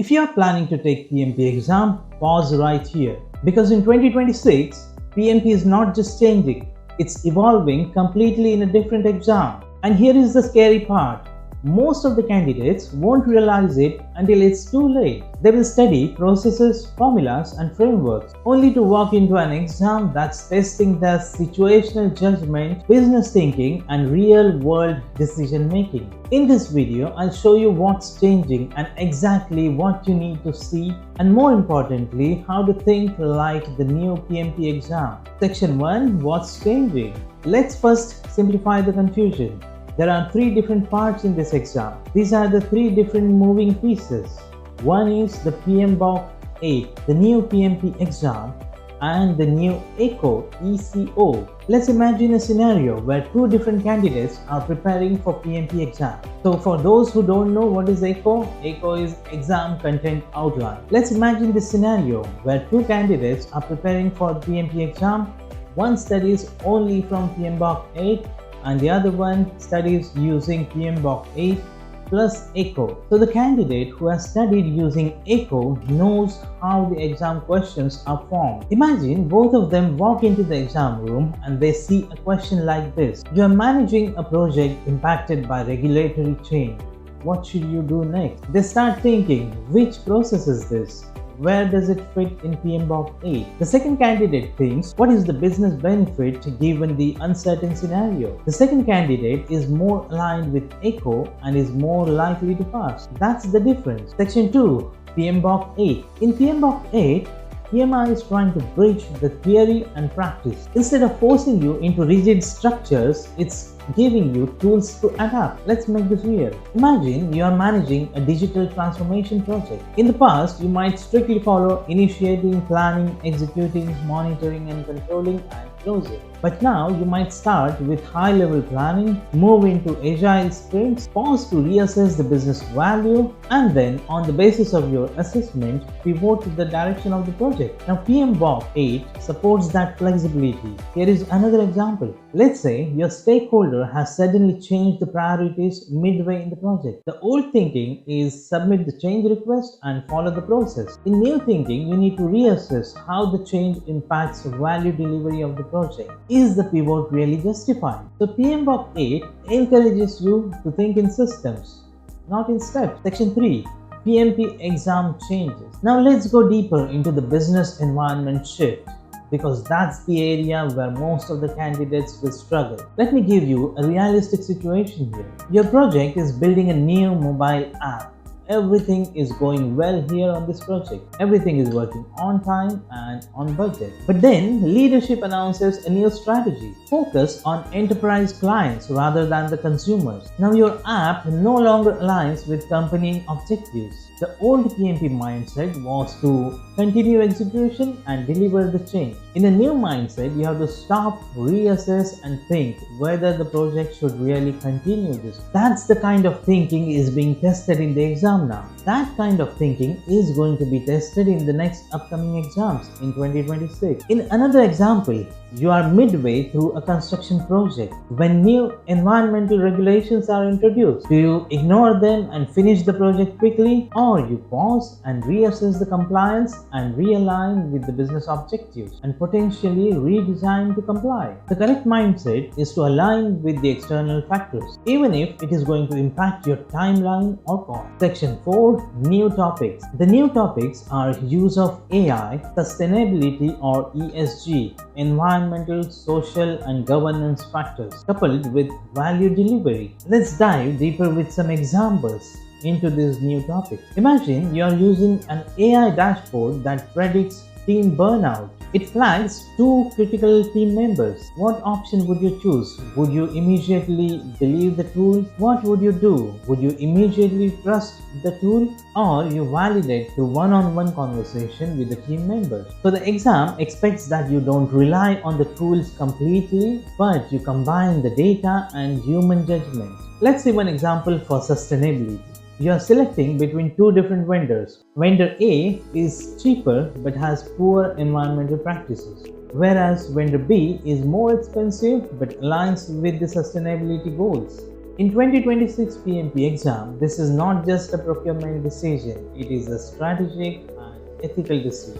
If you are planning to take PMP exam, pause right here. Because in 2026, PMP is not just changing, it's evolving completely in a different exam. And here is the scary part. Most of the candidates won't realize it until it's too late. They will study processes, formulas, and frameworks only to walk into an exam that's testing their situational judgment, business thinking, and real-world decision making. In this video, I'll show you what's changing and exactly what you need to see, and more importantly, how to think like the new PMP exam. Section 1: What's changing? Let's first simplify the confusion. There are three different parts in this exam. These are the three different moving pieces. One is the PMBOK 8, the new PMP exam, and the new ECO. Let's imagine a scenario where two different candidates are preparing for PMP exam. So for those who don't know what is ECO is Exam Content Outline. Let's imagine this scenario where two candidates are preparing for PMP exam. One studies only from PMBOK 8 and the other one studies using PMBOK 8 plus ECO. So the candidate who has studied using ECO knows how the exam questions are formed. Imagine both of them walk into the exam room and they see a question like this. You are managing a project impacted by regulatory change. What should you do next? They start thinking, which process is this? Where does it fit in PMBOK 8? The second candidate thinks, what is the business benefit given the uncertain scenario? The second candidate is more aligned with ECO and is more likely to pass. That's the difference. Section 2. PMBOK 8. In PMBOK 8, PMI is trying to bridge the theory and practice. Instead of forcing you into rigid structures, it's giving you tools to adapt. Let's make this real. Imagine you are managing a digital transformation project. In the past, you might strictly follow initiating, planning, executing, monitoring, and controlling, and closing. But now you might start with high-level planning, move into agile sprints, pause to reassess the business value, and then on the basis of your assessment, pivot to the direction of the project. Now PMBOK 8 supports that flexibility. Here is another example. Let's say your stakeholder has suddenly changed the priorities midway in the project. The old thinking is submit the change request and follow the process. In new thinking, you need to reassess how the change impacts the value delivery of the project. Is the pivot really justified? So PMBOK 8 encourages you to think in systems, not in steps. Section 3. PMP exam changes. Now let's go deeper into the business environment shift, because that's the area where most of the candidates will struggle. Let me give you a realistic situation here. Your project is building a new mobile app. Everything is going well here on this project. Everything is working on time and on budget. But then leadership announces a new strategy. Focus on enterprise clients rather than the consumers. Now your app no longer aligns with company objectives. The old PMP mindset was to continue execution and deliver the change. In a new mindset, you have to stop, reassess, and think whether the project should really continue this. That's the kind of thinking is being tested in the exam now. That kind of thinking is going to be tested in the next upcoming exams in 2026. In another example, you are midway through a construction project when new environmental regulations are introduced. Do you ignore them and finish the project quickly, or you pause and reassess the compliance and realign with the business objectives and potentially redesign to comply? The correct mindset is to align with the external factors, even if it is going to impact your timeline or cost. Section 4. New topics. The new topics are use of AI, sustainability or ESG, environmental, social, and governance factors, coupled with value delivery. Let's dive deeper with some examples into this new topic. Imagine you are using an AI dashboard that predicts team burnout. It flags two critical team members. What option would you choose? Would you immediately delete the tool? What would you do? Would you immediately trust the tool, or you validate through one-on-one conversation with the team members? So the exam expects that you don't rely on the tools completely, but you combine the data and human judgment. Let's see one example for sustainability. You are selecting between two different vendors. Vendor A is cheaper but has poor environmental practices, whereas vendor B is more expensive but aligns with the sustainability goals. In 2026 PMP exam, this is not just a procurement decision, it is a strategic and ethical decision.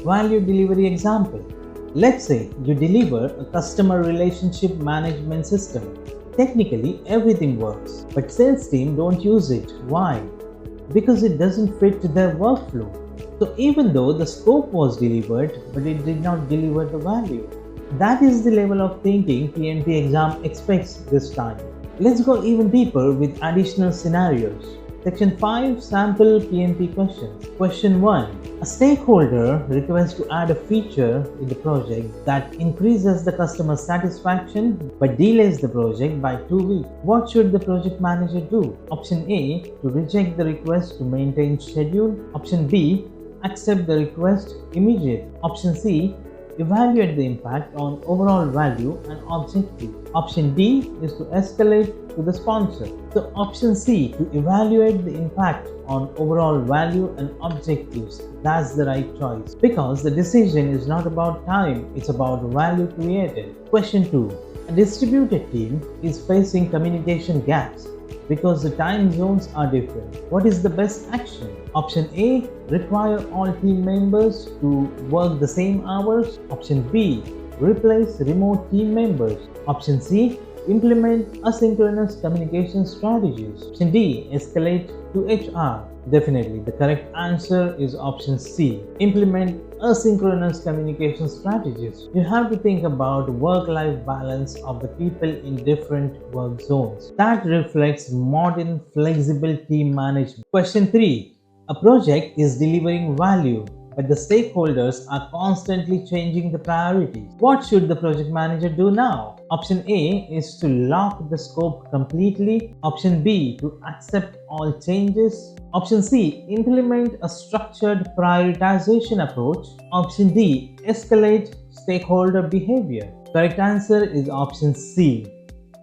Value delivery example. Let's say you deliver a customer relationship management system. Technically, everything works, but sales team don't use it. Why? Because it doesn't fit their workflow. So even though the scope was delivered, but it did not deliver the value. That is the level of thinking PMP exam expects this time. Let's go even deeper with additional scenarios. Section 5 Sample PMP questions. Question 1. A stakeholder requests to add a feature in the project that increases the customer satisfaction but delays the project by 2 weeks. What should the project manager do? Option A. To reject the request to maintain schedule. Option B. Accept the request immediately. Option C. Evaluate the impact on overall value and objective. Option D is to escalate to the sponsor. So option C, to evaluate the impact on overall value and objectives. That's the right choice because the decision is not about time, it's about value created. Question 2. A distributed team is facing communication gaps because the time zones are different. What is the best action? Option A, require all team members to work the same hours. Option B, replace remote team members. Option C, implement asynchronous communication strategies. Option D, escalate to HR. Definitely, the correct answer is option C. Implement asynchronous communication strategies. You have to think about work-life balance of the people in different work zones. That reflects modern flexible team management. Question 3. A project is delivering value, but the stakeholders are constantly changing the priorities. What should the project manager do now? Option A is to lock the scope completely. Option B, to accept all changes. Option C, implement a structured prioritization approach. Option D, escalate stakeholder behavior. Correct answer is option C,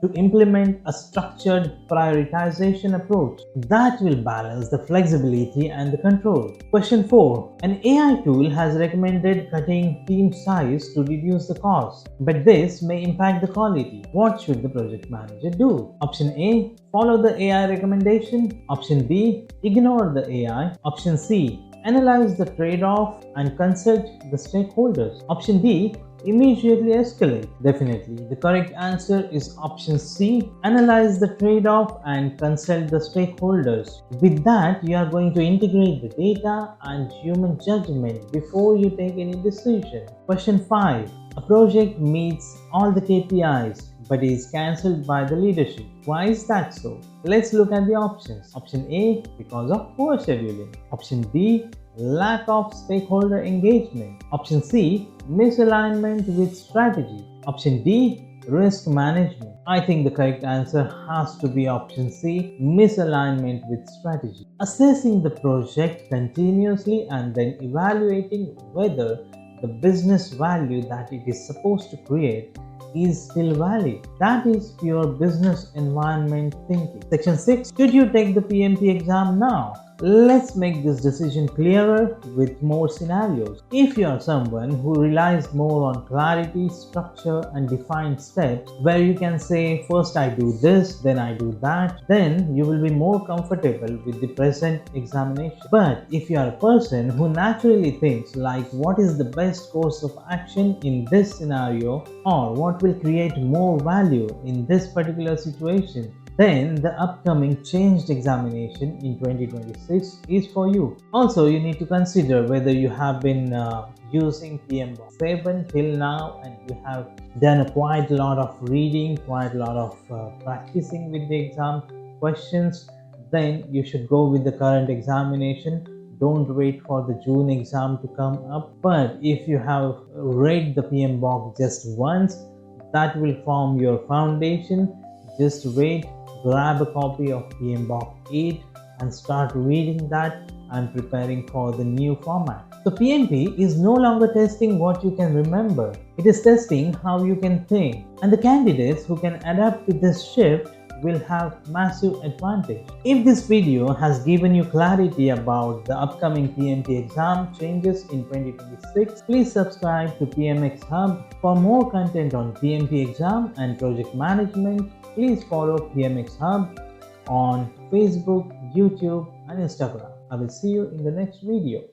to implement a structured prioritization approach that will balance the flexibility and the control. Question 4. An AI tool has recommended cutting team size to reduce the cost, but this may impact the quality. What should the project manager do? Option A, follow the AI recommendation. Option B, ignore the AI. Option C, analyze the trade-off and consult the stakeholders. Option D, immediately escalate. Definitely, the correct answer is option C, analyze the trade-off and consult the stakeholders. With that, you are going to integrate the data and human judgment before you take any decision. Question 5. A project meets all the KPIs but is cancelled by the leadership. Why is that so? Let's look at the options. Option A, because of poor scheduling. Option B, lack of stakeholder engagement. Option C, misalignment with strategy. Option D, risk management. I think the correct answer has to be option C, misalignment with strategy. Assessing the project continuously and then evaluating whether the business value that it is supposed to create is still valid. That is pure business environment thinking. Section 6. Should you take the PMP exam now? Let's make this decision clearer with more scenarios. If you are someone who relies more on clarity, structure and defined steps, where you can say first I do this, then I do that, then you will be more comfortable with the present examination. But if you are a person who naturally thinks like what is the best course of action in this scenario or what will create more value in this particular situation, then the upcoming changed examination in 2026 is for you. Also, you need to consider whether you have been using PMBOK 7 till now and you have done quite a lot of reading, quite a lot of practicing with the exam questions. Then you should go with the current examination. Don't wait for the June exam to come up. But if you have read the PMBOK just once, that will form your foundation. Just wait, grab a copy of PMBOK 8 and start reading that and preparing for the new format. So PMP is no longer testing what you can remember. It is testing how you can think. And the candidates who can adapt to this shift will have massive advantage. If this video has given you clarity about the upcoming PMP exam changes in 2026, please subscribe to PMX Hub for more content on PMP exam and project management. please follow PMX Hub on Facebook, YouTube, and Instagram. I will see you in the next video.